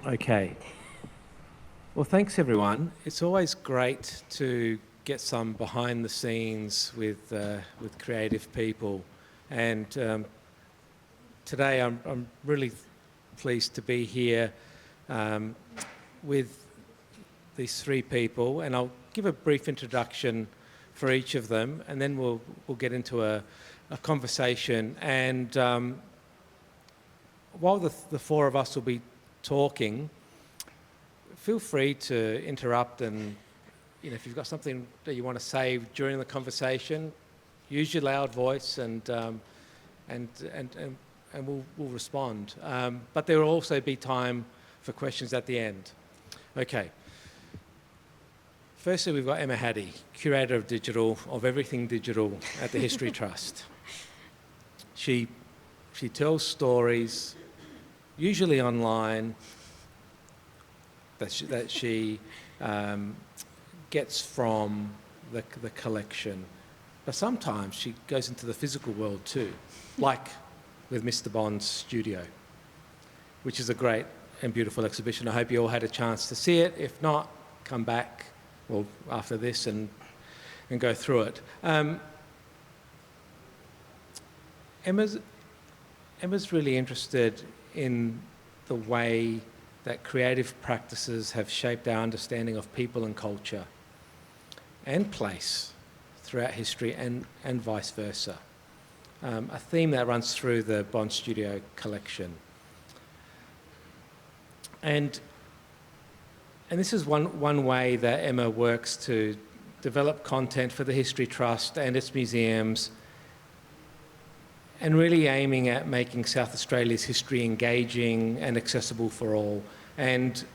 Okay. Well, thanks everyone. It's always great to get some behind the scenes with creative people, and today I'm really pleased to be here with these three people, and I'll give a brief introduction for each of them, and then we'll get into a conversation. And while the four of us will be talking, feel free to interrupt, and if you've got something that you want to say during the conversation, use your loud voice, and we'll respond. But there will also be time for questions at the end. Okay. Firstly, we've got Emma Haddy, Curator of everything digital at the History Trust. She tells stories, usually online, that she gets from the collection. But sometimes she goes into the physical world too, like with Mr. Bond's studio, which is a great and beautiful exhibition. I hope you all had a chance to see it. If not, come back after this and go through it. Emma's really interested in the way that creative practices have shaped our understanding of people and culture and place throughout history, and vice versa. A theme that runs through the Bond Studio collection. And this is one way that Emma works to develop content for the History Trust and its museums, and really aiming at making South Australia's history engaging and accessible for all. And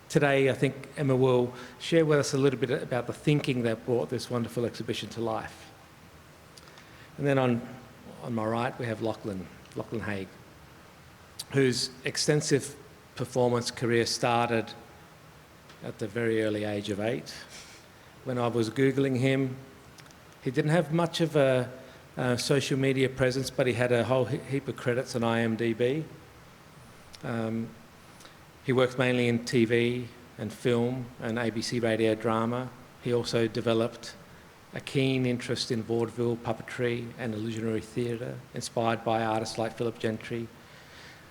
today, I think Emma will share with us a little bit about the thinking that brought this wonderful exhibition to life. And then on my right, we have Lachlan Haig, whose extensive performance career started at the very early age of 8. When I was Googling him, he didn't have much of a social media presence, but he had a whole heap of credits on IMDb. He worked mainly in TV and film and ABC radio drama. He also developed a keen interest in vaudeville, puppetry and illusionary theatre, inspired by artists like Philip Gentry,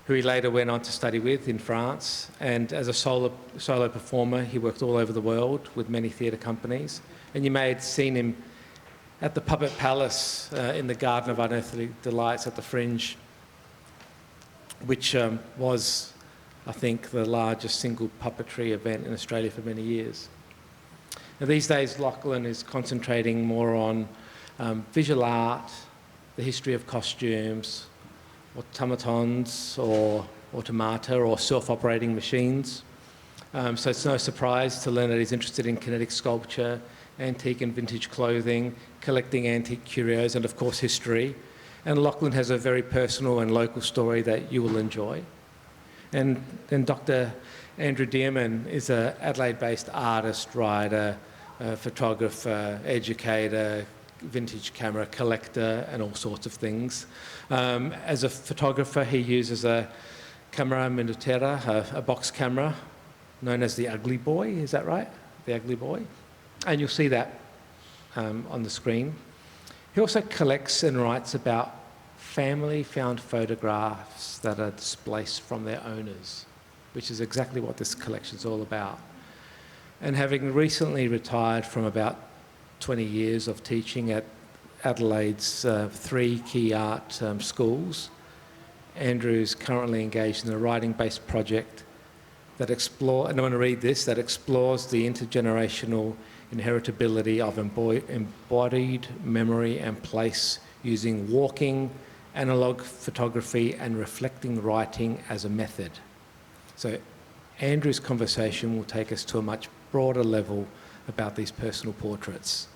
who he later went on to study with in France. And as a solo performer, he worked all over the world with many theatre companies. And you may have seen him at the Puppet Palace in the Garden of Unearthly Delights at the Fringe, which was, I think, the largest single puppetry event in Australia for many years. Now, these days, Lachlan is concentrating more on visual art, the history of costumes, automatons or automata or self-operating machines. So it's no surprise to learn that he's interested in kinetic sculpture, antique and vintage clothing, collecting antique curios, and of course history. And Lachlan has a very personal and local story that you will enjoy. And then Dr Andrew Dearman is an Adelaide-based artist, writer, photographer, educator, vintage camera collector, and all sorts of things. As a photographer, he uses a camera minutera, a box camera, known as the Ugly Boy, is that right? The Ugly Boy. And you'll see that on the screen. He also collects and writes about family-found photographs that are displaced from their owners, which is exactly what this collection is all about. And having recently retired from about 20 years of teaching at Adelaide's 3 key art schools, Andrew is currently engaged in a writing-based project that explores, and I want to read this, that explores the intergenerational inheritability of embodied memory and place using walking, analog photography and reflecting writing as a method. So Andrew's conversation will take us to a much broader level about these personal portraits.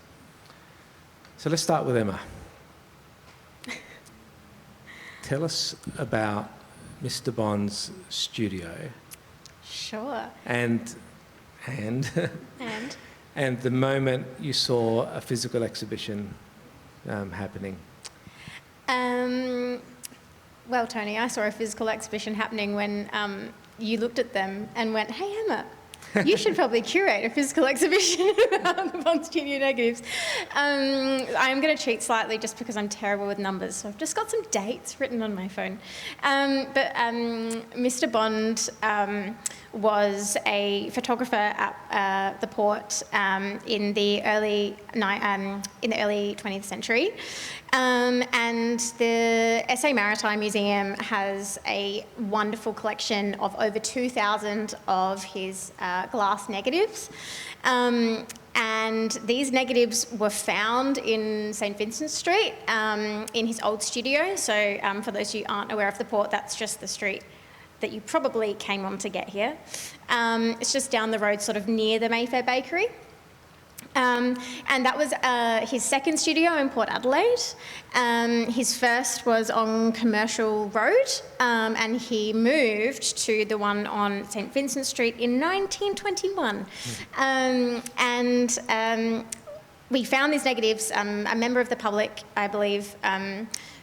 So let's start with Emma. Tell us about Mr. Bond's studio. Sure. And the moment you saw a physical exhibition happening. Well, Tony, I saw a physical exhibition happening when you looked at them and went, "Hey, Emma, you should probably curate a physical exhibition about the Bond Studio negatives." I'm going to cheat slightly just because I'm terrible with numbers, so I've just got some dates written on my phone. But Mr. Bond was a photographer at the port in the early 20th century. And the SA Maritime Museum has a wonderful collection of over 2,000 of his glass negatives. And these negatives were found in St Vincent Street in his old studio. So for those who aren't aware of the port, that's just the street that you probably came on to get here. It's just down the road, sort of near the Mayfair Bakery. And that was his second studio in Port Adelaide. His first was on Commercial Road, and he moved to the one on St Vincent Street in 1921. We found these negatives. A member of the public, I believe,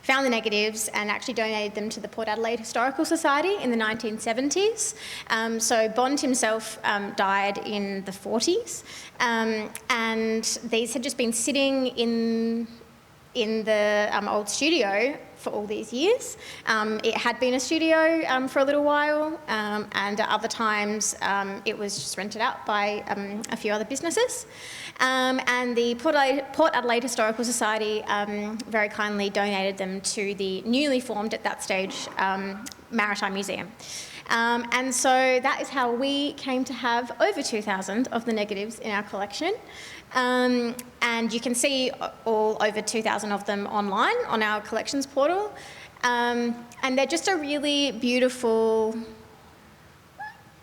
found the negatives and actually donated them to the Port Adelaide Historical Society in the 1970s. So Bond himself died in the 40s, and these had just been sitting in the old studio for all these years. It had been a studio for a little while, and at other times it was just rented out by a few other businesses. And the Port Adelaide Historical Society very kindly donated them to the newly formed, at that stage, Maritime Museum. And so that is how we came to have over 2,000 of the negatives in our collection. And you can see all over 2,000 of them online on our collections portal. And they're just a really beautiful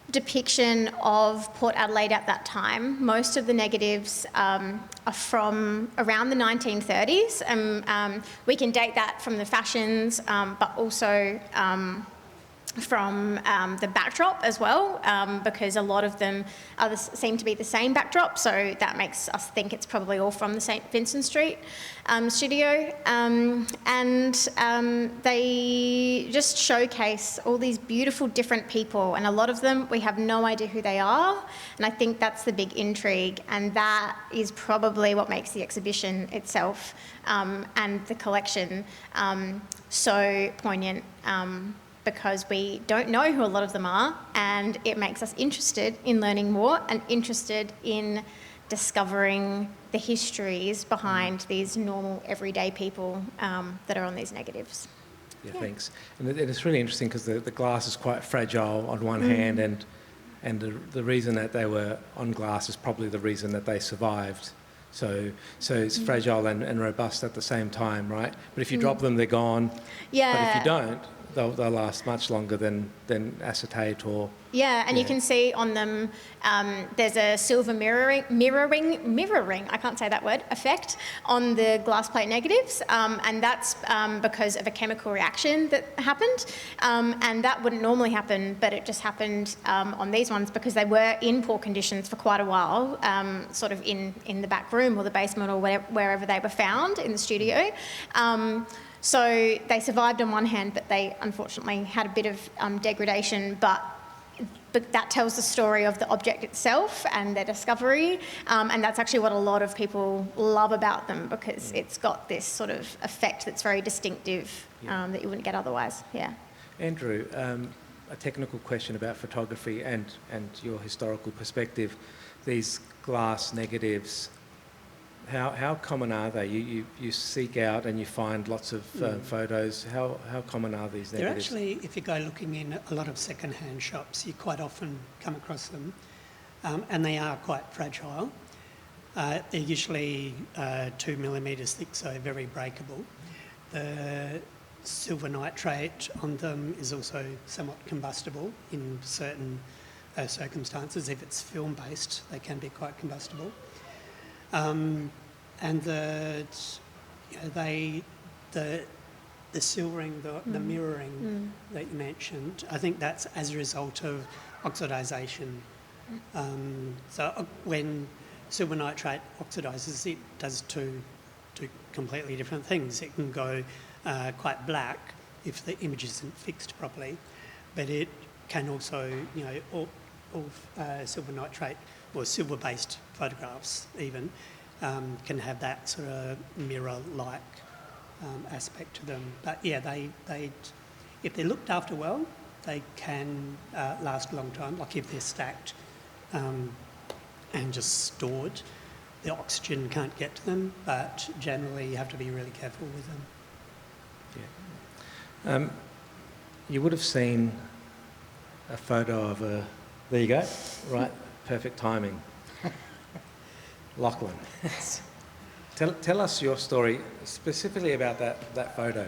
depiction of Port Adelaide at that time. Most of the negatives are from around the 1930s. And we can date that from the fashions, but also from the backdrop as well, because a lot of them seem to be the same backdrop, so that makes us think it's probably all from the St Vincent Street studio. They just showcase all these beautiful different people, and a lot of them we have no idea who they are, and I think that's the big intrigue, and that is probably what makes the exhibition itself and the collection so poignant. Because we don't know who a lot of them are, and it makes us interested in learning more and interested in discovering the histories behind these normal, everyday people that are on these negatives. Yeah, thanks. And it's really interesting because the glass is quite fragile on one hand, and the reason that they were on glass is probably the reason that they survived. So it's fragile and robust at the same time, right? But if you drop them, they're gone. Yeah. But if you don't, they'll last much longer than acetate or... Yeah, and you can see on them there's a silver mirroring, I can't say that word, effect on the glass plate negatives, and that's because of a chemical reaction that happened, and that wouldn't normally happen, but it just happened on these ones because they were in poor conditions for quite a while, sort of in the back room or the basement or wherever they were found in the studio. So they survived on one hand, but they unfortunately had a bit of degradation, but that tells the story of the object itself and their discovery, and that's actually what a lot of people love about them, because it's got this sort of effect that's very distinctive that you wouldn't get otherwise. Yeah. Andrew, a technical question about photography and your historical perspective. These glass negatives, how common are they? You seek out and you find lots of photos. How common are these negatives? They're actually, if you go looking in a lot of second-hand shops, you quite often come across them, and they are quite fragile. They're usually 2 millimetres thick, so very breakable. The silver nitrate on them is also somewhat combustible in certain circumstances. If it's film-based, they can be quite combustible. And the silvering, the mirroring that you mentioned, I think that's as a result of oxidisation. So when silver nitrate oxidises, it does two completely different things. It can go quite black if the image isn't fixed properly, but it can also, you know, all silver nitrate or silver-based photographs even can have that sort of mirror-like aspect to them. But yeah, they if they're looked after well, they can last a long time. Like if they're stacked and just stored, the oxygen can't get to them, but generally you have to be really careful with them. Yeah. You would have seen a photo of a... There you go. Right. Perfect timing. Lachlan, tell us your story specifically about that photo.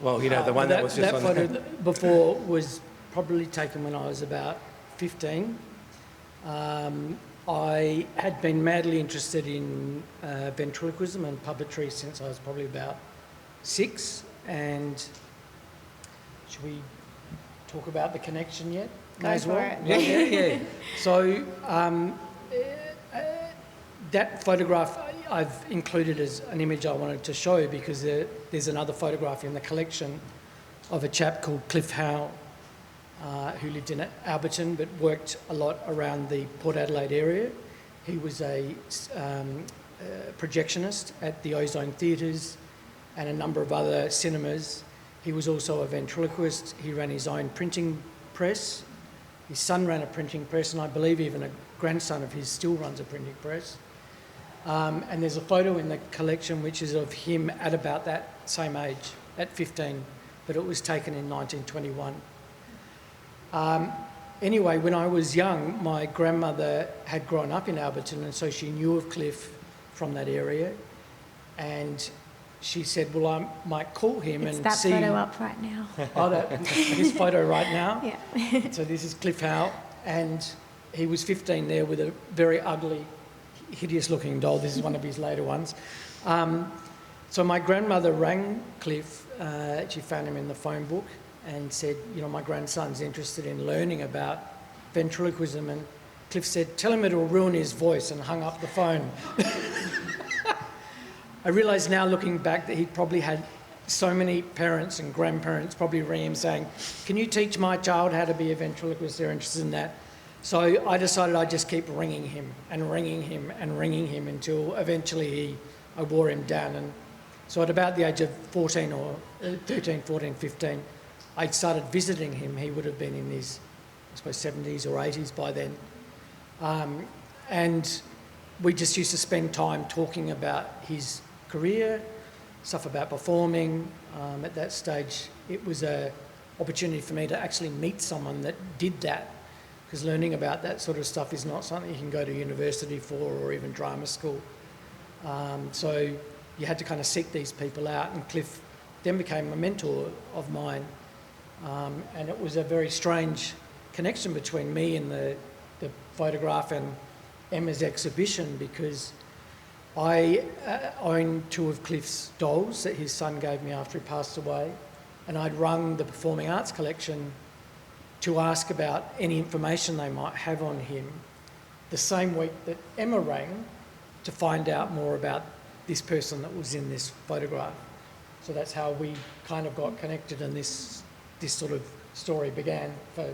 Well, you know, the one that was just that on... photo before was probably taken when I was about 15. I had been madly interested in ventriloquism and puppetry since I was probably about 6. And should we talk about the connection yet? Go for it. Yeah. So that photograph I've included as an image I wanted to show because there's another photograph in the collection of a chap called Cliff Howe who lived in Alberton but worked a lot around the Port Adelaide area. He was a projectionist at the Ozone Theatres and a number of other cinemas. He was also a ventriloquist. He ran his own printing press. His son ran a printing press, and I believe even a grandson of his still runs a printing press. And there's a photo in the collection which is of him at about that same age, at 15, but it was taken in 1921. Anyway, when I was young, my grandmother had grown up in Alberton, and so she knew of Cliff from that area. And she said, well, I might call him and see... It's that photo up right now. Oh, this photo right now? Yeah. So this is Cliff Howe, and he was 15 there with a very ugly, hideous-looking doll. This is one of his later ones. So my grandmother rang Cliff. She found him in the phone book and said, you know, my grandson's interested in learning about ventriloquism. And Cliff said, tell him it'll ruin his voice, and hung up the phone. I realise now, looking back, that he'd probably had so many parents and grandparents probably ring him saying, can you teach my child how to be a ventriloquist? They're interested in that. So I decided I'd just keep ringing him and ringing him and ringing him until eventually I wore him down. And so at about the age of 14 or 13, 14, 15, I started visiting him. He would have been in his, I suppose, 70s or 80s by then. And we just used to spend time talking about his career, stuff about performing. At that stage, it was an opportunity for me to actually meet someone that did that, because learning about that sort of stuff is not something you can go to university for or even drama school. So you had to kind of seek these people out, and Cliff then became a mentor of mine. And it was a very strange connection between me and the photograph and Emma's exhibition, because I own 2 of Cliff's dolls that his son gave me after he passed away, and I'd rung the Performing Arts Collection to ask about any information they might have on him the same week that Emma rang to find out more about this person that was in this photograph. So that's how we kind of got connected, and this sort of story began for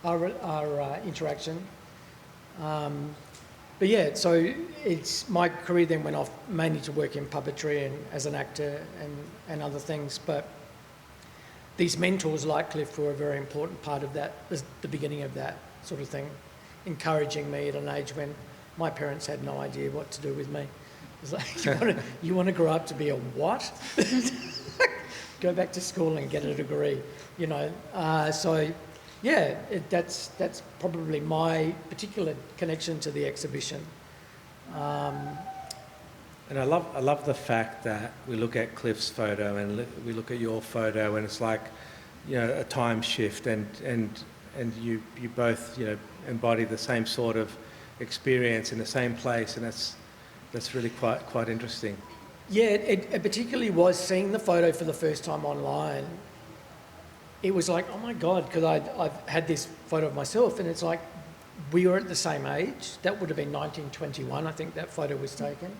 our interaction. But yeah, so my career then went off mainly to work in puppetry and as an actor and other things. But these mentors like Cliff were a very important part of that, the beginning of that sort of thing, encouraging me at an age when my parents had no idea what to do with me. It was like, you want to grow up to be a what? Go back to school and get a degree, you know. So yeah, that's probably my particular connection to the exhibition. And I love the fact that we look at Cliff's photo and we look at your photo, and it's like, you know, a time shift, and you both, you know, embody the same sort of experience in the same place, and that's really quite interesting. Yeah, it particularly was seeing the photo for the first time online. It was like, oh my God, because I've had this photo of myself, and it's like, we were at the same age. That would have been 1921, I think that photo was taken.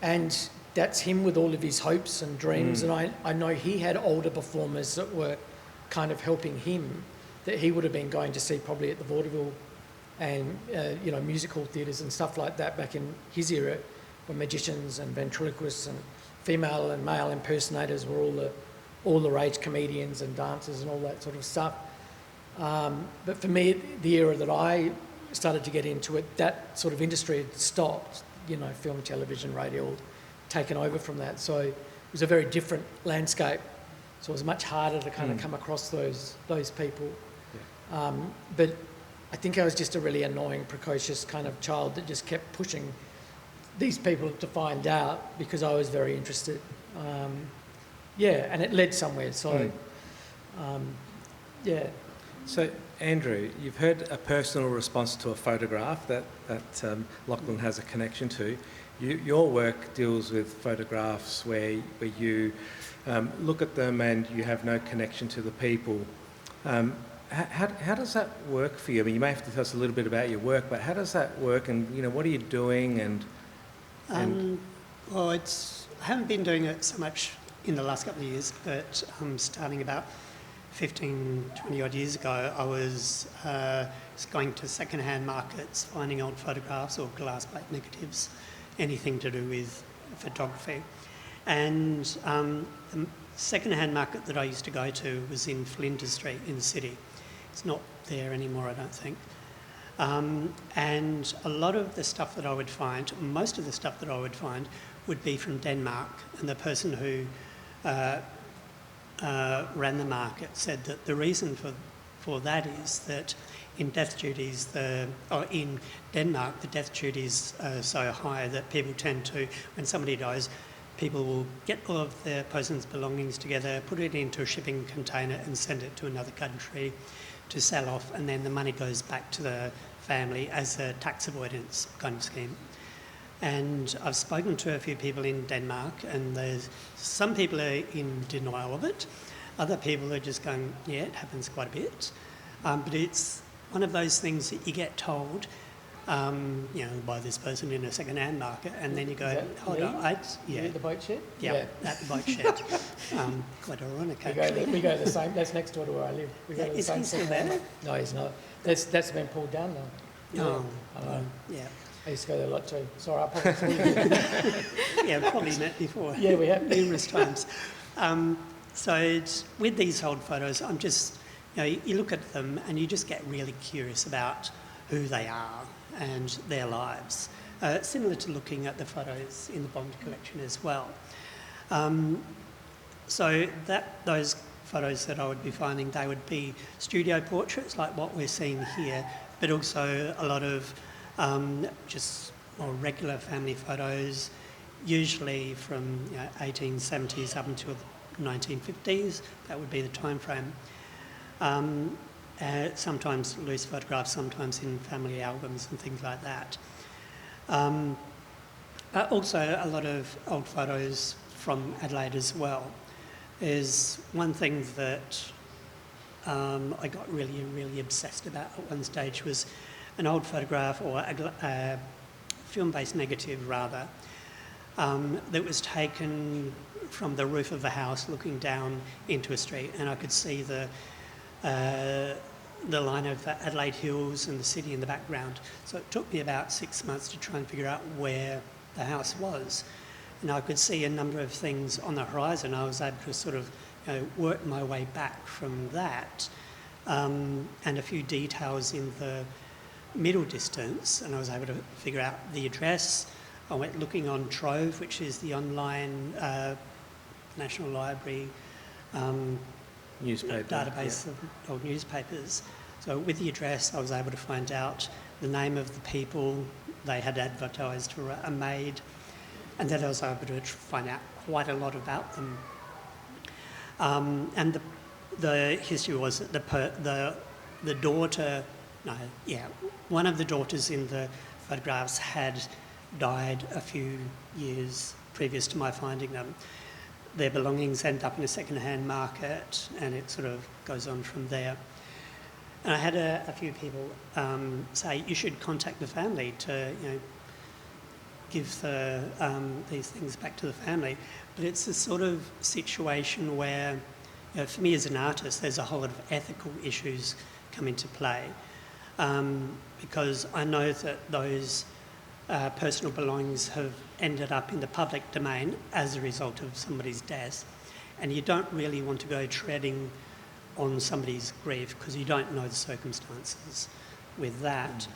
And that's him with all of his hopes and dreams. And I know he had older performers that were kind of helping him that he would have been going to see probably at the vaudeville and, music hall theatres and stuff like that back in his era, when magicians and ventriloquists and female and male impersonators were all the rage, comedians and dancers and all that sort of stuff. But for me, the era that I started to get into it, that sort of industry had stopped, film, television, radio, all taken over from that. So it was a very different landscape. So it was much harder to kind of come across those people. Yeah. But I think I was just a really annoying, precocious kind of child that just kept pushing these people to find out because I was very interested. And it led somewhere. So, So, Andrew, you've heard a personal response to a photograph that Lachlan has a connection to. Your work deals with photographs where you look at them and you have no connection to the people. How does that work for you? I mean, you may have to tell us a little bit about your work, but how does that work, and what are you doing? Well, I haven't been doing it so much in the last couple of years, but starting about 15, 20 odd years ago, I was going to second-hand markets, finding old photographs or glass plate negatives, anything to do with photography. And the second-hand market that I used to go to was in Flinders Street in the city. It's not there anymore, I don't think. And a lot of the stuff that I would find, most of the stuff that I would find, would be from Denmark. And the person who ran the market said that the reason for that is that in death duties, in Denmark, the death duties are so high that people tend to, when somebody dies, people will get all of their person's belongings together, put it into a shipping container and send it to another country to sell off, and then the money goes back to the family as a tax avoidance kind of scheme. And I've spoken to a few people in Denmark, and there's some people are in denial of it. Other people are just going, yeah, it happens quite a bit. But it's one of those things that you get told, by this person in a second-hand market, and then you go, hold on, at the boat shed? Yeah, at the boat shed. Quite ironic, actually. We go the same. That's next door to where I live. We go to the Is same he still there? No, he's not. That's been pulled down now. Oh, I know. yeah. I used to go there a lot too. Sorry, I probably saw you. Yeah, probably met before. Yeah, we have. Numerous times. So with these old photos, I'm just, you look at them and you just get really curious about who they are and their lives. Similar to looking at the photos in the Bond collection as well. So those photos that I would be finding, they would be studio portraits like what we're seeing here, but also a lot of just more regular family photos, usually from 1870s up until the 1950s. That would be the time frame. Sometimes loose photographs, sometimes in family albums and things like that. Also a lot of old photos from Adelaide as well. There's one thing that I got really, really obsessed about at one stage was an old photograph, or a film-based negative rather, that was taken from the roof of a house looking down into a street, and I could see the line of Adelaide Hills and the city in the background. So it took me about 6 months to try and figure out where the house was. And I could see a number of things on the horizon. I was able to sort of work my way back from that, and a few details in the middle distance, and I was able to figure out the address. I went looking on Trove, which is the online National Library Newspaper database of old newspapers. So with the address, I was able to find out the name of the people they had advertised for a maid, and then I was able to find out quite a lot about them. And the history was that one of the daughters in the photographs had died a few years previous to my finding them. Their belongings end up in a second-hand market, and it sort of goes on from there. And I had a few people say, you should contact the family to, give these things back to the family. But it's a sort of situation where, for me as an artist, there's a whole lot of ethical issues come into play, because I know that those personal belongings have ended up in the public domain as a result of somebody's death, and you don't really want to go treading on somebody's grief because you don't know the circumstances with that.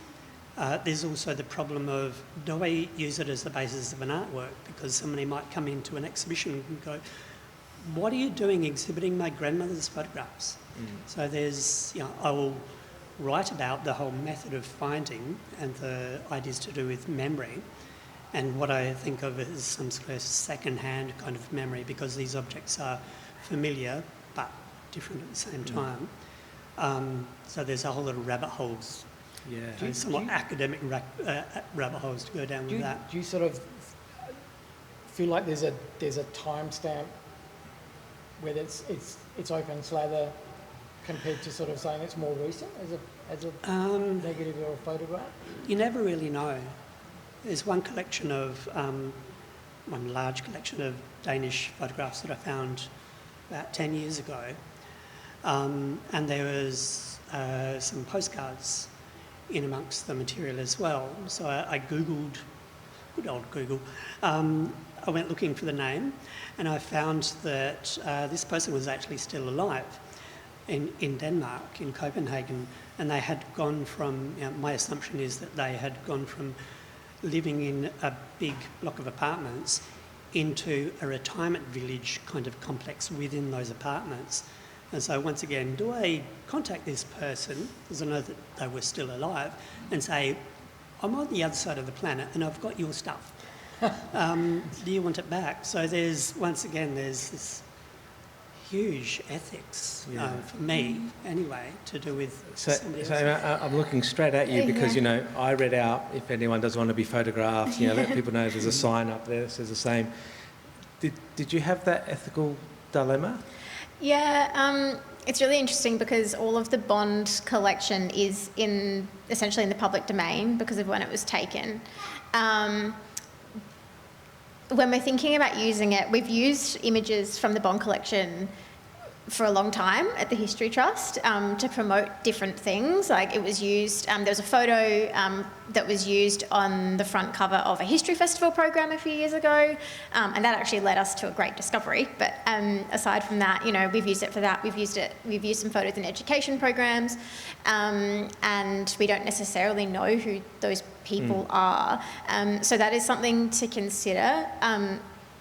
There's also the problem of, do I use it as the basis of an artwork? Because somebody might come into an exhibition and go, what are you doing exhibiting my grandmother's photographs? So there's, I will write about the whole method of finding and the ideas to do with memory, and what I think of as some sort of second-hand kind of memory, because these objects are familiar but different at the same time. So there's a whole lot of rabbit holes. Yeah. Somewhat academic rabbit holes to go down with that. Do you sort of feel like there's a timestamp where it's open slather compared to sort of saying it's more recent as a negative or a photograph? You never really know. There's one large collection of Danish photographs that I found about 10 years ago, and there was some postcards in amongst the material as well. So I Googled, good old Google, I went looking for the name, and I found that this person was actually still alive in Denmark, in Copenhagen, and they had gone from, my assumption is that they had gone from living in a big block of apartments into a retirement village kind of complex within those apartments. And so once again, do I contact this person, because I know that they were still alive, and say, I'm on the other side of the planet and I've got your stuff. Do you want it back? So there's this huge ethics, for me anyway, to do with somebody else. So I'm looking straight at you because, I read out, if anyone does want to be photographed, let people know there's a sign up there that says the same. Did you have that ethical dilemma? Yeah, it's really interesting because all of the Bond collection is essentially in the public domain because of when it was taken. When we're thinking about using it, we've used images from the Bond collection for a long time at the History Trust to promote different things. Like it was used, there was a photo that was used on the front cover of a history festival program a few years ago, and that actually led us to a great discovery. But aside from that, we've used it for that. We've used some photos in education programs, and we don't necessarily know who those people are. So that is something to consider.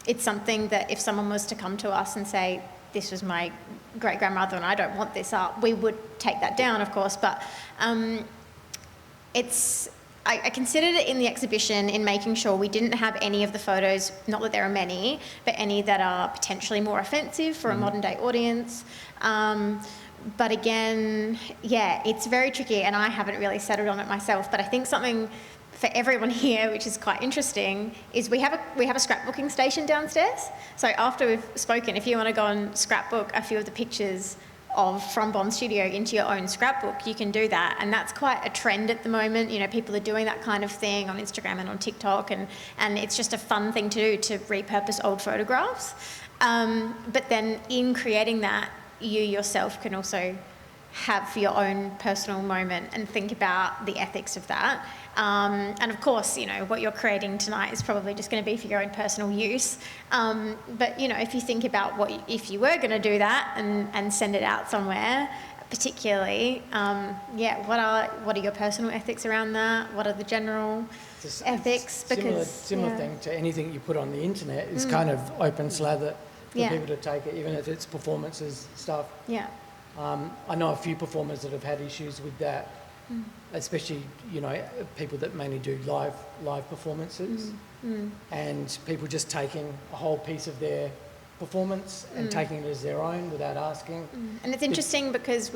It's something that if someone was to come to us and say, this was my great-grandmother and I don't want this up, we would take that down, of course, but I considered it in the exhibition in making sure we didn't have any of the photos, not that there are many, but any that are potentially more offensive for a modern-day audience. But again, it's very tricky, and I haven't really settled on it myself, but I think something for everyone here, which is quite interesting, is we have a scrapbooking station downstairs. So after we've spoken, if you want to go and scrapbook a few of the pictures from Bond Studio into your own scrapbook, you can do that. And that's quite a trend at the moment. People are doing that kind of thing on Instagram and on TikTok, and it's just a fun thing to do, to repurpose old photographs. But then in creating that, you yourself can also have your own personal moment and think about the ethics of that. And of course, what you're creating tonight is probably just going to be for your own personal use. But, if you think about if you were going to do that and send it out somewhere, particularly, what are your personal ethics around that? What are the general ethics? Similar thing to anything you put on the internet is kind of open slather for people to take it, even if it's performances stuff. Yeah. I know a few performers that have had issues with that, especially, people that mainly do live performances, and people just taking a whole piece of their performance and taking it as their own without asking. And it's interesting because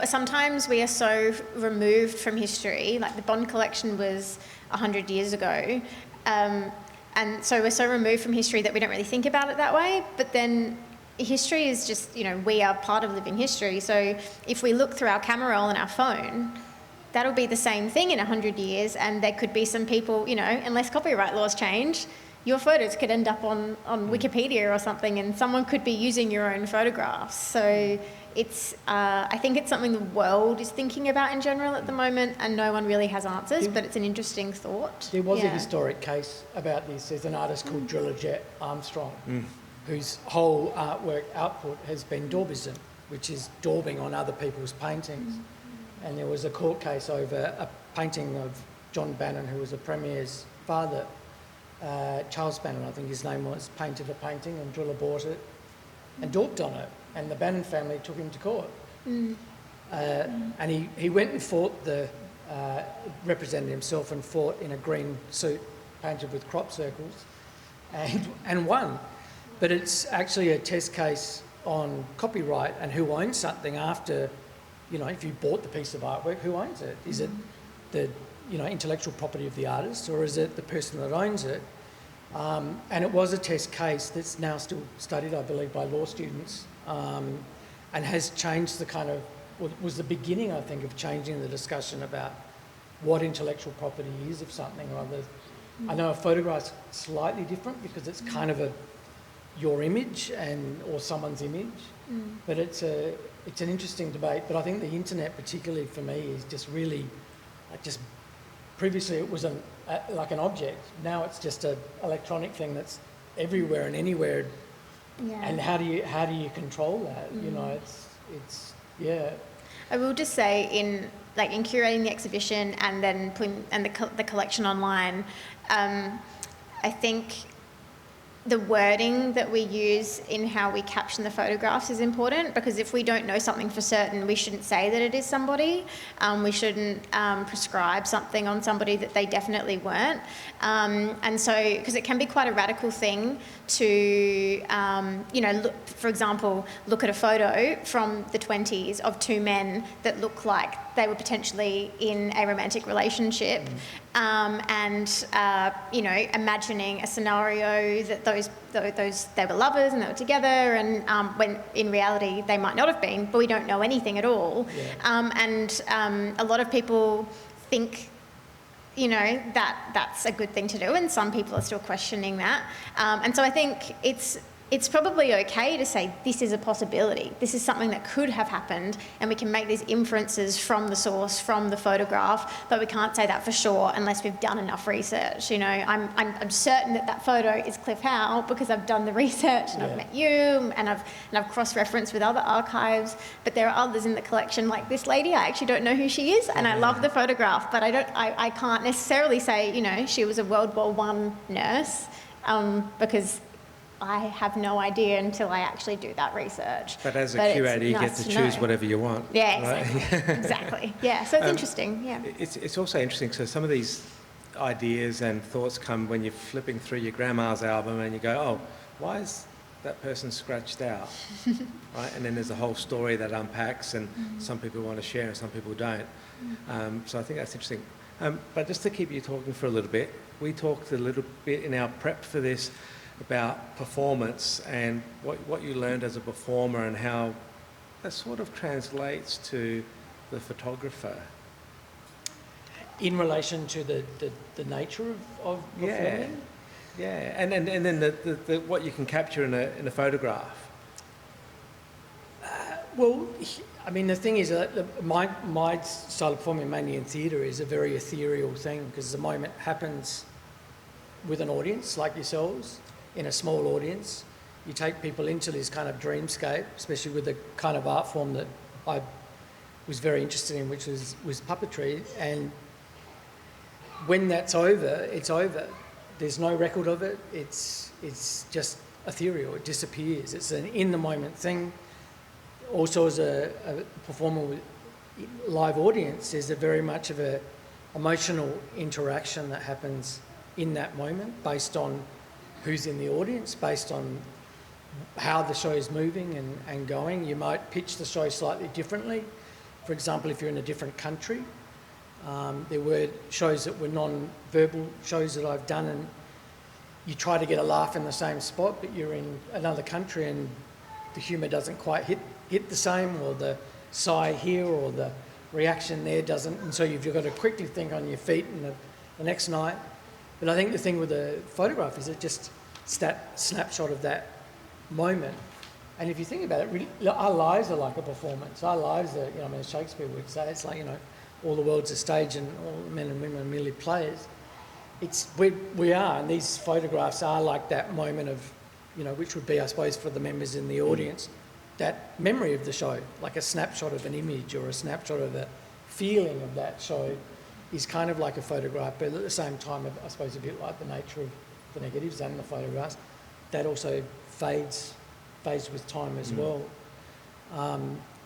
sometimes we are so removed from history, like the Bond collection was 100 years ago, and so we're so removed from history that we don't really think about it that way, but then history is just, we are part of living history. So if we look through our camera roll and our phone, that'll be the same thing in 100 years. And there could be some people, unless copyright laws change, your photos could end up on Wikipedia or something, and someone could be using your own photographs. So it's, I think it's something the world is thinking about in general at the moment, and no one really has answers, but it's an interesting thought. There was a historic case about this. There's an artist called Driller Jet Armstrong, whose whole artwork output has been daubism, which is daubing on other people's paintings. And there was a court case over a painting of John Bannon, who was the Premier's father. Charles Bannon, I think his name was, painted a painting, and Driller bought it and daubed on it. And the Bannon family took him to court. And he went and fought represented himself and fought in a green suit painted with crop circles and won. But it's actually a test case on copyright and who owns something after, if you bought the piece of artwork, who owns it? Is it the intellectual property of the artist, or is it the person that owns it? And it was a test case that's now still studied, I believe, by law students, and has changed was the beginning, I think, of changing the discussion about what intellectual property is of something or other. I know a photograph's slightly different because it's kind of your image or someone's image, but it's an interesting debate. But I think the internet, particularly for me, is just really previously it was like an object. Now it's just an electronic thing that's everywhere and anywhere. Yeah. And how do you control that? It's I will just say in curating the exhibition and then putting the collection online, I think the wording that we use in how we caption the photographs is important, because if we don't know something for certain, we shouldn't say that it is somebody. We shouldn't prescribe something on somebody that they definitely weren't. And so, because it can be quite a radical thing to, for example, look at a photo from the 20s of two men that look like they were potentially in a romantic relationship, imagining a scenario that they were lovers and they were together, and when in reality they might not have been, but we don't know anything at all. A lot of people think that's a good thing to do, and some people are still questioning that. And so I think it's probably okay to say this is a possibility. This is something that could have happened, and we can make these inferences from the source, from the photograph, but we can't say that for sure unless we've done enough research. I'm certain that photo is Cliff Howe because I've done the research and I've met you and I've cross-referenced with other archives, but there are others in the collection, like this lady. I actually don't know who she is, and I love the photograph, but I can't necessarily say she was a World War I nurse, because I have no idea until I actually do that research. But as a curator, you get to choose whatever you want. Yeah, exactly. Right? Exactly. Yeah, so it's interesting. Yeah. It's also interesting. So some of these ideas and thoughts come when you're flipping through your grandma's album and you go, oh, why is that person scratched out? Right? And then there's a whole story that unpacks, and some people want to share and some people don't. So I think that's interesting. But just to keep you talking for a little bit, we talked a little bit in our prep for this about performance and what you learned as a performer and how that sort of translates to the photographer. In relation to the nature of performing? Yeah, and then the what you can capture in a photograph. The thing is that my style of performing, mainly in theatre, is a very ethereal thing, because the moment happens with an audience like yourselves, in a small audience. You take people into this kind of dreamscape, especially with the kind of art form that I was very interested in, which was puppetry. And when that's over, it's over. There's no record of it. It's just ethereal. It disappears. It's an in-the-moment thing. Also, as a performer with live audience, there's very much of a emotional interaction that happens in that moment, based on who's in the audience, based on how the show is moving and going. You might pitch the show slightly differently. For example, if you're in a different country, there were shows that were non-verbal shows that I've done, and you try to get a laugh in the same spot, but you're in another country and the humour doesn't quite hit the same, or the sigh here or the reaction there doesn't, and so you've got to quickly think on your feet, and the next night But I think the thing with the photograph is it just snapshot of that moment. And if you think about it, really, our lives are like a performance. Our lives are, as Shakespeare would say, it's like, all the world's a stage and all the men and women are merely players. We are, and these photographs are like that moment of, which would be, I suppose, for the members in the audience, that memory of the show, like a snapshot of an image or a snapshot of a feeling of that show is kind of like a photograph, but at the same time, I suppose, a bit like the nature of the negatives and the photographs, that also fades with time as well.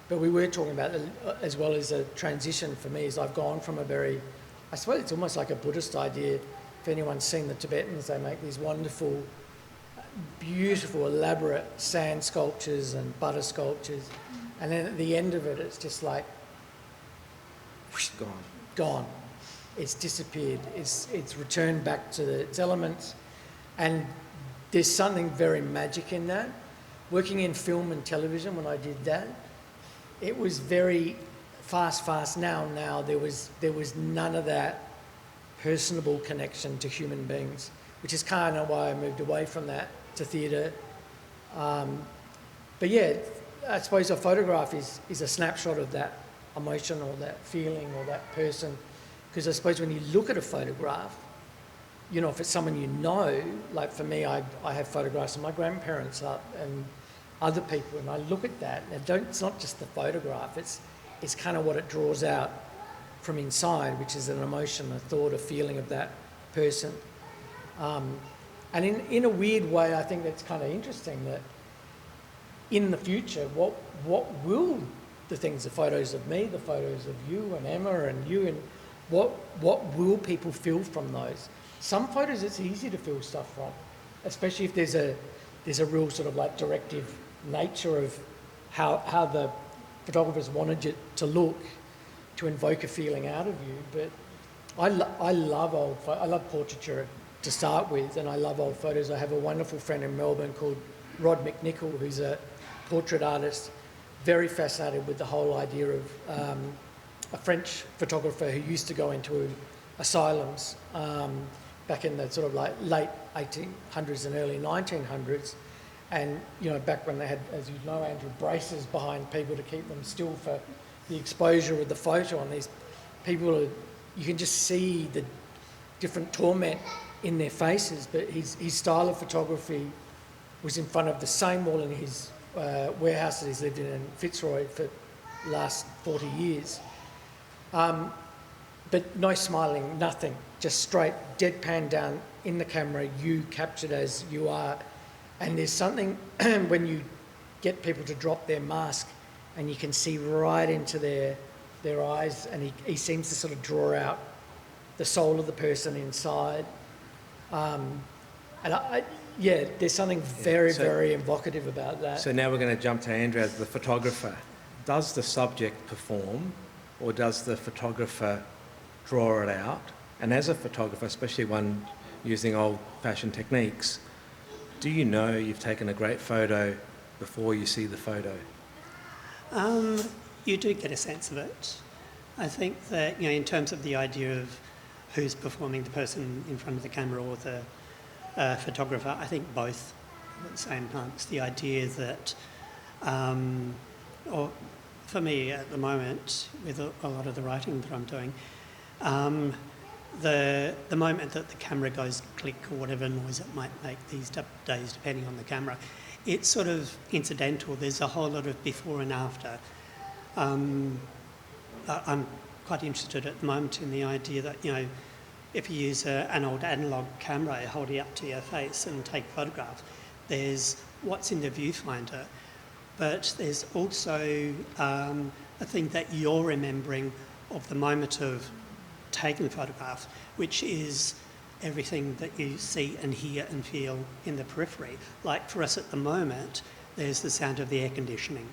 But we were talking about, as well as a transition for me, is I've gone from I suppose it's almost like a Buddhist idea. If anyone's seen the Tibetans, they make these wonderful, beautiful, elaborate sand sculptures and butter sculptures. And then at the end of it, it's just like, whoosh, gone. It's disappeared. It's returned back to its elements. And there's something very magic in that. Working in film and television, when I did that, it was very fast. Now there was none of that personable connection to human beings, which is kind of why I moved away from that to theatre. But yeah, I suppose a photograph is a snapshot of that emotion or that feeling or that person. Because I suppose when you look at a photograph, if it's someone you know, like for me, I have photographs of my grandparents up and other people, and I look at that, and it's not just the photograph, it's kind of what it draws out from inside, which is an emotion, a thought, a feeling of that person. And in a weird way, I think that's kind of interesting that in the future, what will the photos of me, the photos of you and Emma and you, and what will people feel from those? Some photos it's easy to feel stuff from, especially if there's a real sort of like directive nature of how the photographers wanted it to look to invoke a feeling out of you. But I love portraiture to start with, and I love old photos. I have a wonderful friend in Melbourne called Rod McNichol, who's a portrait artist, very fascinated with the whole idea of a French photographer who used to go into asylums back in the sort of like late 1800s and early 1900s. And, back when they had, as you know, Andrew, braces behind people to keep them still for the exposure of the photo. And these people, you can just see the different torment in their faces. But his style of photography was in front of the same wall in his warehouse that he's lived in Fitzroy for the last 40 years. But no smiling, nothing, just straight deadpan down in the camera, you captured as you are. And there's something when you get people to drop their mask and you can see right into their eyes, and he seems to sort of draw out the soul of the person inside. There's something very evocative about that. So now we're going to jump to Andrew as the photographer. Does the subject perform, or does the photographer draw it out? And as a photographer, especially one using old-fashioned techniques, do you know you've taken a great photo before you see the photo? You do get a sense of it. I think that, in terms of the idea of who's performing, the person in front of the camera or the photographer, I think both at the same time. It's the idea that, or for me at the moment, with a lot of the writing that I'm doing, the moment that the camera goes click or whatever noise it might make these days, depending on the camera, it's sort of incidental. There's a whole lot of before and after. I'm quite interested at the moment in the idea that, if you use an old analogue camera, hold it up to your face and take a photograph, there's what's in the viewfinder, but there's also a thing that you're remembering of the moment of taking the photograph, which is everything that you see and hear and feel in the periphery. Like for us at the moment, there's the sound of the air conditioning.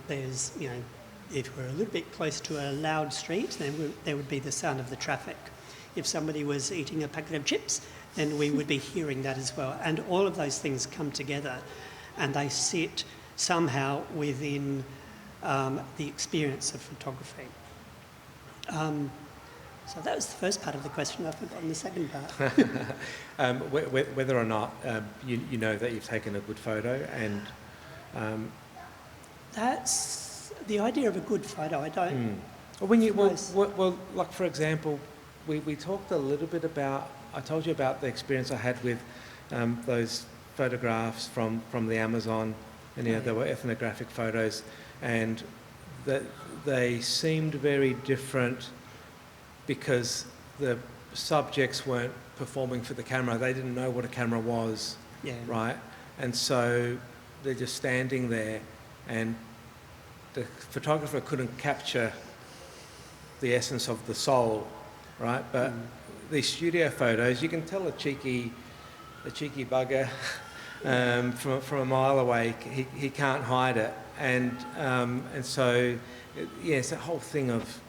There's, if we're a little bit close to a loud street, then there would be the sound of the traffic. If somebody was eating a packet of chips, then we would be hearing that as well. And all of those things come together and they sit somehow within the experience of photography. So that was the first part of the question. I've forgotten the second part. Whether or not you know that you've taken a good photo, and That's the idea of a good photo. I don't. well, like for example, we talked a little bit about. I told you about the experience I had with those photographs from the Amazon, and there were ethnographic photos, and that they seemed very different because the subjects weren't performing for the camera. They didn't know what a camera was, right? And so they're just standing there, and the photographer couldn't capture the essence of the soul, right? But these studio photos, you can tell a cheeky bugger from a mile away. He can't hide it, and so it's that whole thing of,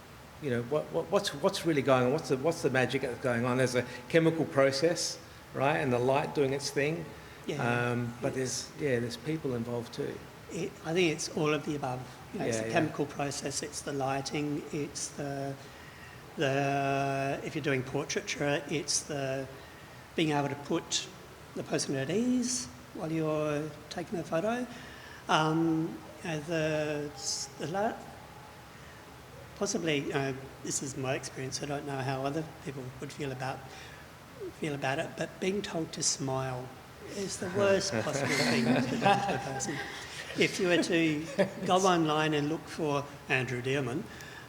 what's really going on? What's the magic that's going on? There's a chemical process, right, and the light doing its thing. But there's people involved too. I think it's all of the above. It's the chemical process, it's the lighting, it's the if you're doing portraiture, it's the being able to put the person at ease while you're taking a photo. Possibly, this is my experience. I don't know how other people would feel about it, but being told to smile is the worst possible thing to do to a person. If you were to go online and look for Andrew Dearman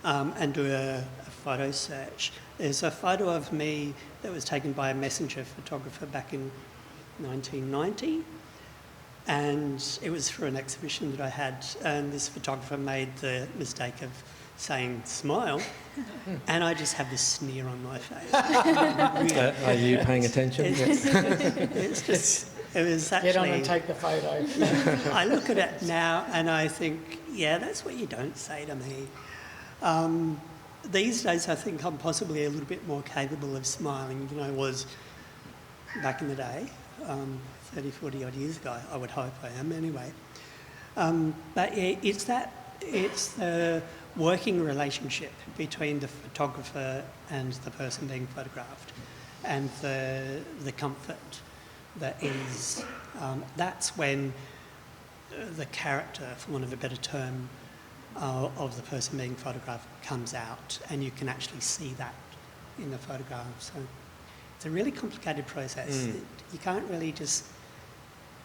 and do a photo search, there's a photo of me that was taken by a messenger photographer back in 1990, and it was for an exhibition that I had, and this photographer made the mistake of saying smile, and I just have this sneer on my face. Are you paying attention? It was actually... Get on and take the photo. I look at it now and I think, that's what you don't say to me. These days I think I'm possibly a little bit more capable of smiling than I was back in the day, 30, 40 odd years ago. I would hope I am anyway. But it's the working relationship between the photographer and the person being photographed, and the comfort that is, that's when the character, for want of a better term, of the person being photographed comes out, and you can actually see that in the photograph. So it's a really complicated process. You can't really just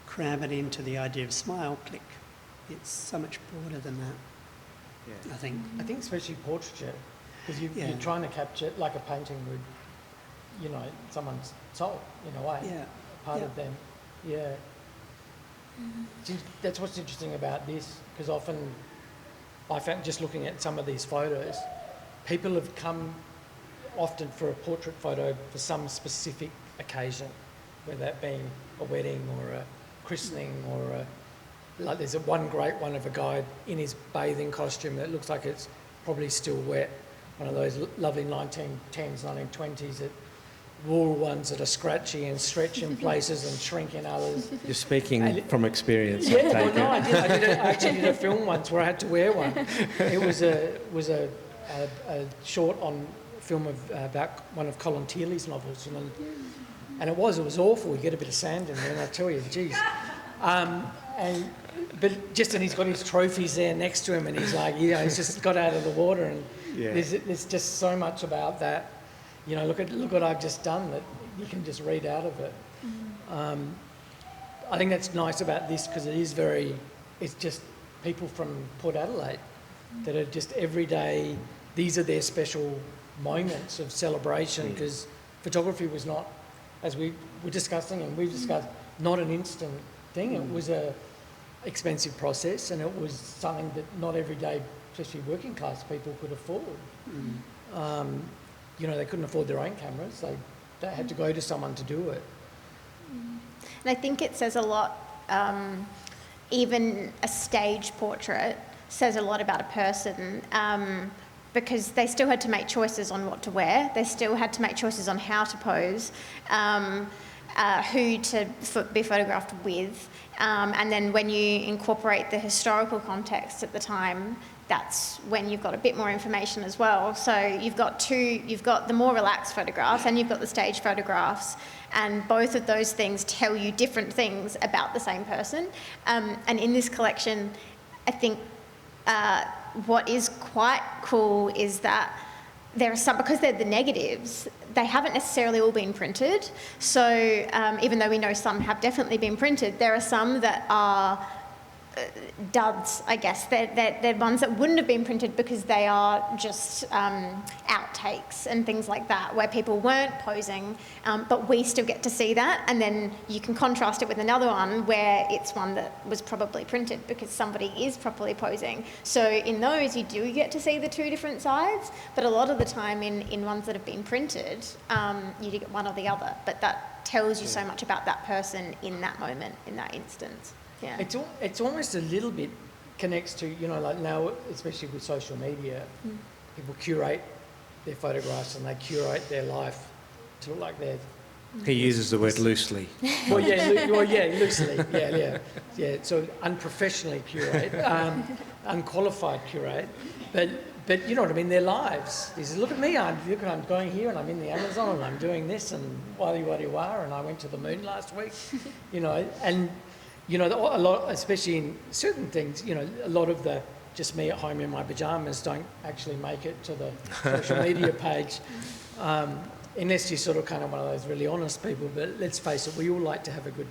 cram it into the idea of smile, click. It's so much broader than that. I think especially portraiture, because you're trying to capture, like a painting would, someone's soul in a way, part of them. That's what's interesting about this, because often I found, just looking at some of these photos, people have come often for a portrait photo for some specific occasion, whether that being a wedding or a christening or like there's one great one of a guy in his bathing costume that looks like it's probably still wet, one of those lovely 1910s, 1920s, wool ones that are scratchy and stretch in places and shrink in others. You're speaking from experience. I actually did a film once where I had to wear one. It was a short on film about one of Colin Teeley's novels, and it was awful. You get a bit of sand in there, and I tell you, geez. And he's got his trophies there next to him, and he's like, he's just got out of the water, and there's just so much about that. Look what I've just done, that you can just read out of it. I think that's nice about this, because it's just people from Port Adelaide that are just every day, these are their special moments of celebration, because photography was not, as we were discussing and we've discussed, not an instant thing. It was a expensive process, and it was something that not everyday, especially working class people, could afford. They couldn't afford their own cameras. They had to go to someone to do it. And I think it says a lot, even a stage portrait says a lot about a person, because they still had to make choices on what to wear. They still had to make choices on how to pose, who to be photographed with, And then when you incorporate the historical context at the time, that's when you've got a bit more information as well. So you've got the more relaxed photographs and you've got the stage photographs, and both of those things tell you different things about the same person. And in this collection, I think what is quite cool is that there are some, because they're the negatives, they haven't necessarily all been printed. So even though we know some have definitely been printed, there are some that are duds, I guess. They're ones that wouldn't have been printed because they are just outtakes and things like that, where people weren't posing, but we still get to see that. And then you can contrast it with another one where it's one that was probably printed because somebody is properly posing. So in those, you do get to see the two different sides, but a lot of the time in ones that have been printed, you do get one or the other. But that tells you so much about that person in that moment, in that instance. Yeah. It's almost a little bit connects to, like now, especially with social media, people curate their photographs and they curate their life to look like they're... He uses the word loosely. Loosely, yeah. So unprofessionally curate, unqualified curate, but you know what I mean. Their lives. He says, "Look at me! I'm going here, and I'm in the Amazon, and I'm doing this, and wadi-wadi-wah, and I went to the moon last week," and. A lot, especially in certain things, a lot of the just me at home in my pyjamas don't actually make it to the social media page, unless you're sort of kind of one of those really honest people. But let's face it, we all like to have a good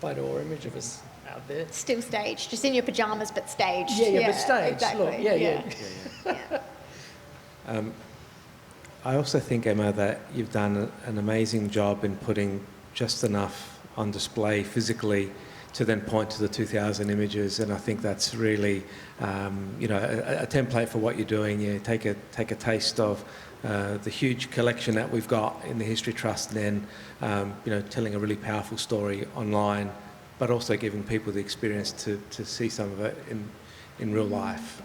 photo or image of us out there. Still staged, just in your pyjamas, but staged. Yeah, but staged. Exactly. Look, I also think, Emma, that you've done an amazing job in putting just enough on display physically to then point to the 2,000 images, and I think that's really, a template for what you're doing. You take a taste of the huge collection that we've got in the History Trust, and then, telling a really powerful story online, but also giving people the experience to see some of it in real life,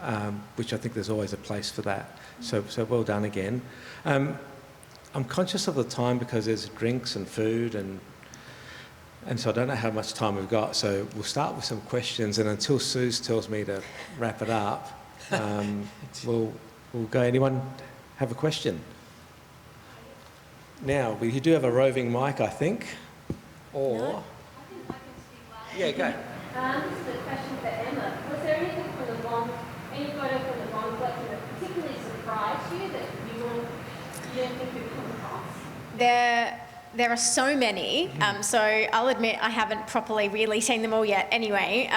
which I think there's always a place for that. So well done again. I'm conscious of the time because there's drinks and food and so I don't know how much time we've got, so we'll start with some questions, and until Suze tells me to wrap it up, we'll go. Anyone have a question? Now, we do have a roving mic, I think, or... No. I think I can speak loud. Yeah, go. This is a question for Emma. Was there anything from any photo from the Bond collection that particularly surprised you that you didn't think you'd come across? There are so many, so I'll admit I haven't properly really seen them all yet anyway,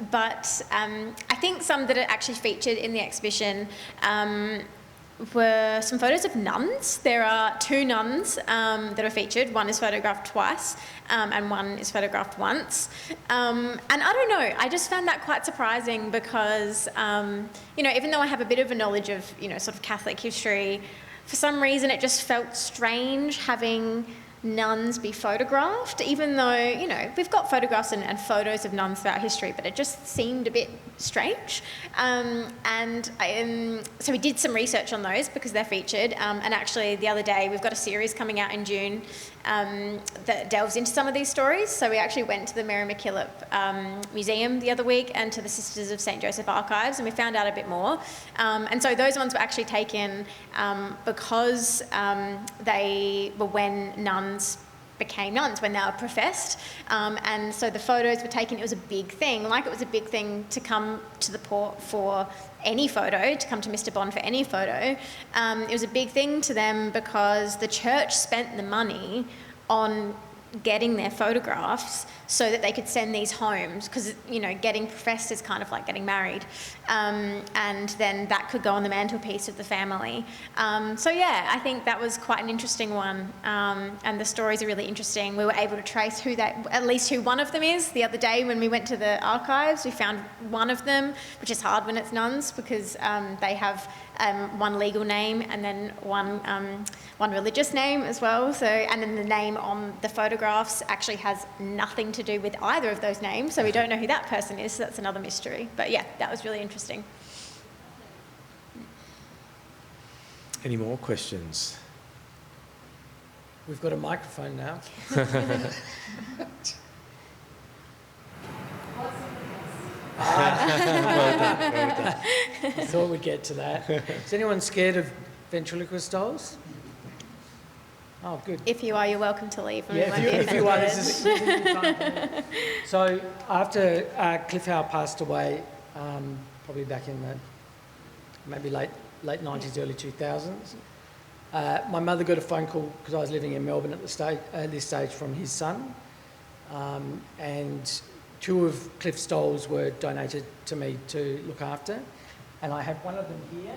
but I think some that are actually featured in the exhibition were some photos of nuns. There are two nuns that are featured. One is photographed twice and one is photographed once. And I don't know, I just found that quite surprising because, even though I have a bit of a knowledge of, sort of Catholic history, for some reason it just felt strange having nuns be photographed, even though, we've got photographs and photos of nuns throughout history, but it just seemed a bit strange. So we did some research on those because they're featured. And actually the other day, we've got a series coming out in June that delves into some of these stories. So we actually went to the Mary MacKillop Museum the other week and to the Sisters of St. Joseph Archives, and we found out a bit more. And so those ones were actually taken because they were when nuns became nuns, when they were professed, and so the photos were taken. It was a big thing, like it was a big thing to come to the port for any photo, to come to Mr. Bond for any photo. It was a big thing to them because the church spent the money on getting their photographs so that they could send these homes, because getting professed is kind of like getting married, and then that could go on the mantelpiece of the family. So yeah, I think that was quite an interesting one, and the stories are really interesting. We were able to trace at least who one of them is. The other day when we went to the archives, we found one of them, which is hard when it's nuns because they have one legal name and then one religious name as well. So, and then the name on the photographs actually has nothing to do with either of those names, so we don't know who that person is. So that's another mystery. But yeah, that was really interesting. Any more questions? We've got a microphone now. Well done, well done. I thought we'd get to that. Is anyone scared of ventriloquist dolls? Oh, good. If you are, you're welcome to leave. and we Yeah, won't be if you are, offended. this is fun. So after Cliff Howe passed away, probably back in the maybe late 90s, early 2000s, my mother got a phone call because I was living in Melbourne at this stage from his son, and 2 of Cliff's dolls were donated to me to look after, and I have one of them here.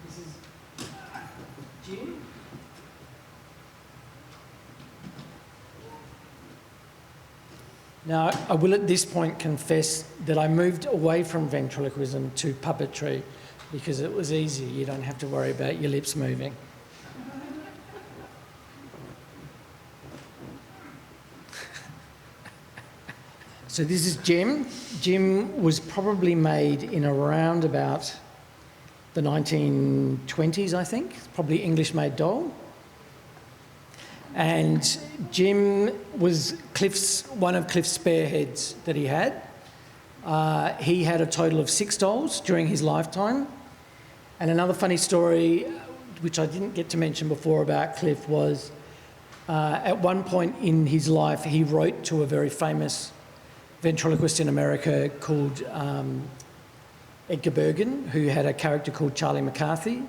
This is Jim. Now, I will at this point confess that I moved away from ventriloquism to puppetry because it was easy. You don't have to worry about your lips moving. So this is Jim. Jim was probably made in around about the 1920s, I think. It's probably English-made doll. And Jim was one of Cliff's spearheads that he had. He had a total of 6 dolls during his lifetime. And another funny story, which I didn't get to mention before about Cliff, was at one point in his life, he wrote to a very famous ventriloquist in America called Edgar Bergen, who had a character called Charlie McCarthy.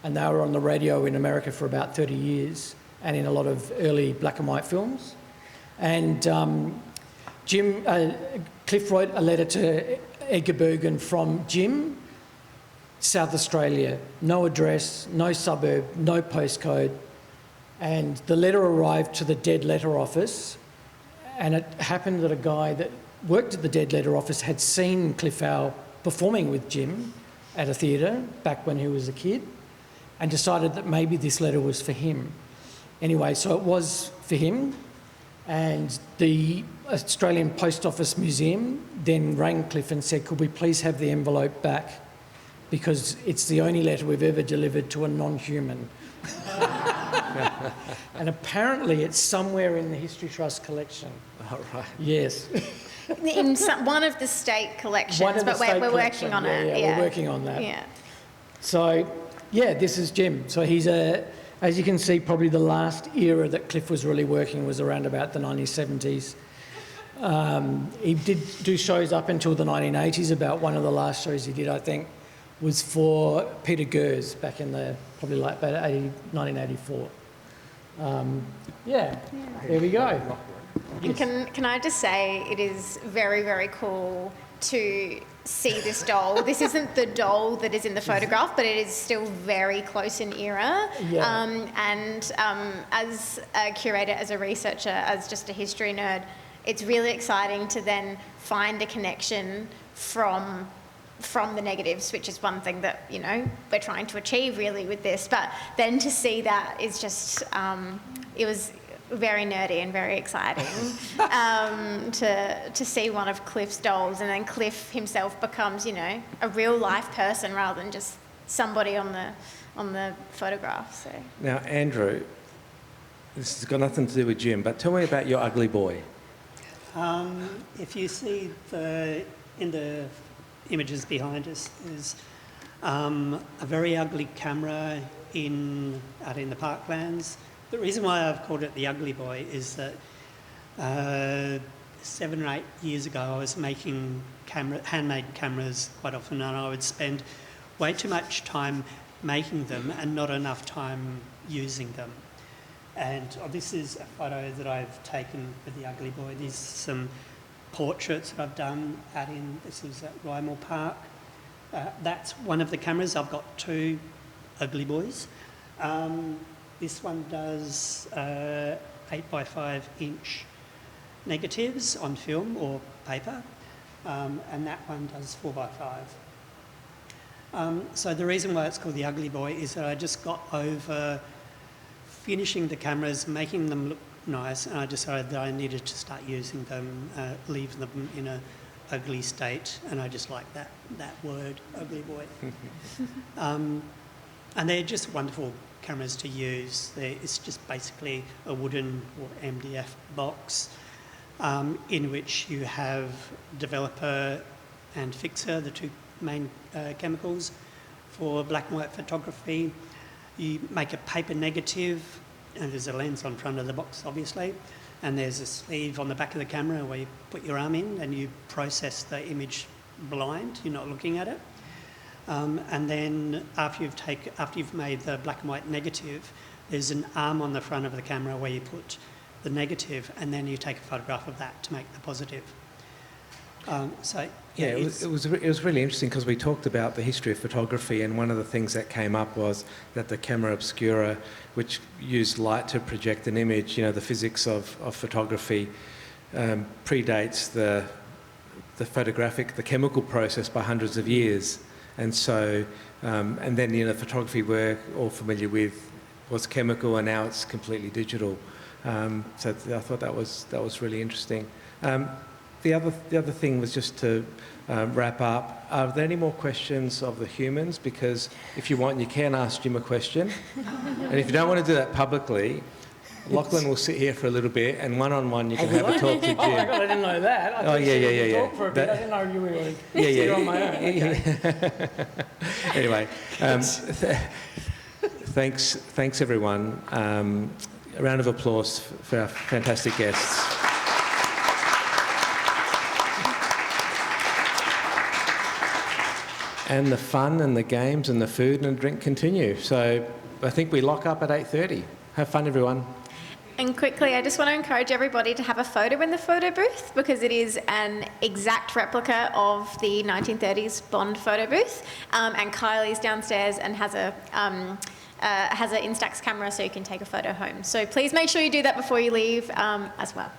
And they were on the radio in America for about 30 years. And in a lot of early black and white films. And Cliff wrote a letter to Edgar Bergen from Jim, South Australia. No address, no suburb, no postcode. And the letter arrived to the dead letter office, and it happened that a guy that worked at the dead letter office had seen Cliff Howe performing with Jim at a theatre back when he was a kid, and decided that maybe this letter was for him. Anyway, so it was for him, and the Australian Post Office Museum then rang Cliff and said, could we please have the envelope back, because it's the only letter we've ever delivered to a non-human. And apparently it's somewhere in the History Trust collection. All right. In Yes. one of the state collections, One of the but state we're collection, working on yeah, it. yeah, we're working on that. Yeah. So, yeah, this is Jim. So he's as you can see, probably the last era that Cliff was really working was around about the 1970s. He did do shows up until the 1980s. About one of the last shows he did, I think, was for Peter Gers back in probably like about 1984. There we go. And can I just say, it is very, very cool to see this doll. This isn't the doll that is in the photograph, but it is still very close in era. Yeah. As a curator, as a researcher, as just a history nerd, it's really exciting to then find a connection from the negatives, which is one thing that, we're trying to achieve really with this. But then to see that is just, it was very nerdy and very exciting to see one of Cliff's dolls, and then Cliff himself becomes, a real life person rather than just somebody on the photograph. So. Now, Andrew, this has got nothing to do with Jim, but tell me about your ugly boy. If you see in the images behind us, there's a very ugly camera out in the parklands. The reason why I've called it the Ugly Boy is that 7 or 8 years ago I was making handmade cameras quite often, and I would spend way too much time making them and not enough time using them. And this is a photo that I've taken for the Ugly Boy. These are some portraits that I've done this is at Rymel Park. That's one of the cameras. I've got 2 Ugly Boys. This one does 8x5 inch negatives on film or paper, and that one does 4x5. So the reason why it's called the Ugly Boy is that I just got over finishing the cameras, making them look nice, and I decided that I needed to start using them, leave them in a ugly state, and I just like that word, Ugly Boy. And they're just wonderful cameras to use. It's just basically a wooden or MDF box in which you have developer and fixer, the two main chemicals for black and white photography. You make a paper negative, and there's a lens on front of the box, obviously, and there's a sleeve on the back of the camera where you put your arm in and you process the image blind, you're not looking at it. And then after you've made the black and white negative, there's an arm on the front of the camera where you put the negative, and then you take a photograph of that to make the positive. It was really interesting because we talked about the history of photography, and one of the things that came up was that the camera obscura, which used light to project an image, the physics of photography predates the chemical process by hundreds of years. And so, and then, photography we're all familiar with was chemical, and now it's completely digital. So I thought that was really interesting. The other thing was just to wrap up. Are there any more questions of the humans? Because if you want, you can ask Jim a question. And if you don't want to do that publicly, Lachlan will sit here for a little bit, and one-on-one you can have a talk to Jim. Oh my God, I didn't know that. I talk for a bit. I didn't know you were here on my own. Okay. Anyway, thanks everyone. A round of applause for our fantastic guests. And the fun and the games and the food and the drink continue. So I think we lock up at 8:30. Have fun, everyone. And quickly, I just want to encourage everybody to have a photo in the photo booth, because it is an exact replica of the 1930s Bond photo booth. And Kylie's downstairs and has an Instax camera, so you can take a photo home. So please make sure you do that before you leave as well.